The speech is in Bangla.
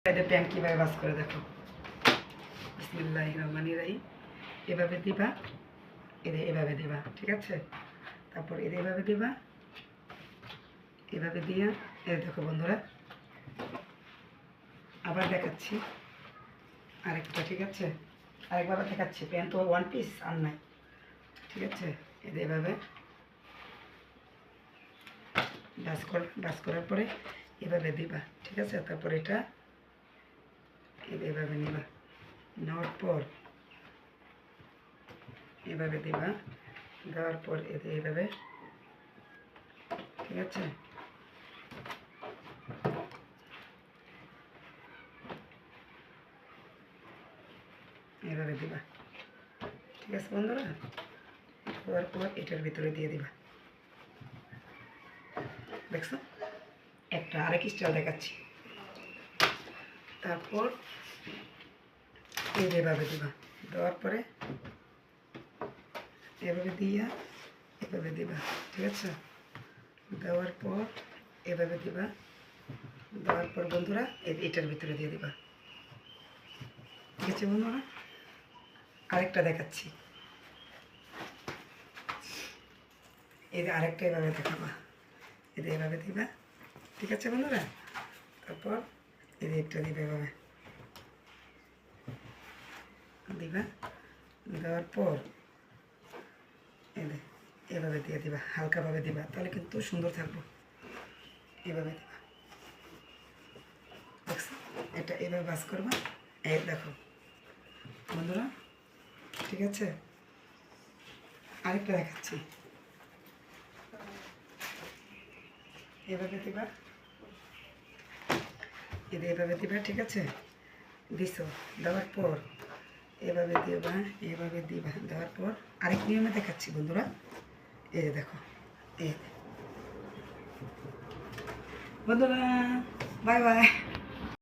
এটা প্যান কীভাবে ভাজ করে দেখো। বিসমিল্লাহির রহমানির রহিম। এভাবে দিবা, এভাবে দিবা, ঠিক আছে। তারপর এভাবে দিবা, এভাবে দিয়া দেখো বন্ধুরা, আবার দেখাচ্ছি আরেকটা, ঠিক আছে। আরেকভাবে দেখাচ্ছি। প্যান তো ওয়ান পিস আর নাই, ঠিক আছে। এভাবে ভাজ করার পরে এভাবে দিবা, ঠিক আছে। তারপর এটা এভাবে নিবা, নেওয়ার পর এভাবে দিবা, দেওয়ার পর এইভাবে, ঠিক আছে। এভাবে দিবা, ঠিক আছে বন্ধুরা। দেওয়ার পর এটার ভিতরে দিয়ে দিবা, দেখছো। একটা আরেক স্টাইল দেখাচ্ছি। তারপর এভাবে দিবা, দেওয়ার পরে এভাবে দিয়া এভাবে দিবা, ঠিক আছে। দেওয়ার পর এভাবে দিবা, দেওয়ার পর বন্ধুরা এটার ভিতরে দিয়ে দিবা, ঠিক আছে বন্ধুরা। আরেকটা দেখাচ্ছি, এই আরেকটা এভাবে দেখাবা, এভাবে দিবা, ঠিক আছে বন্ধুরা। তারপর একটা দিবে, এভাবে দিবা, দেওয়ার পর এভাবে দিয়ে দিবা, হালকাভাবে দিবা, তাহলে কিন্তু সুন্দর থাকবো। এভাবে দিবা, দেখছো। এটা এভাবে ভাজ করবা, এই দেখো বন্ধুরা, ঠিক আছে। আরেকটা দেখাচ্ছি, এভাবে দিবা, এভাবে দিবা, ঠিক আছে। দিছো, দেওয়ার পর এভাবে দিবা, এভাবে দিবা, দেওয়ার পর আরেক নিয়মে দেখাচ্ছি বন্ধুরা। এই যে দেখো, এই বন্ধুরা, বাই বাই।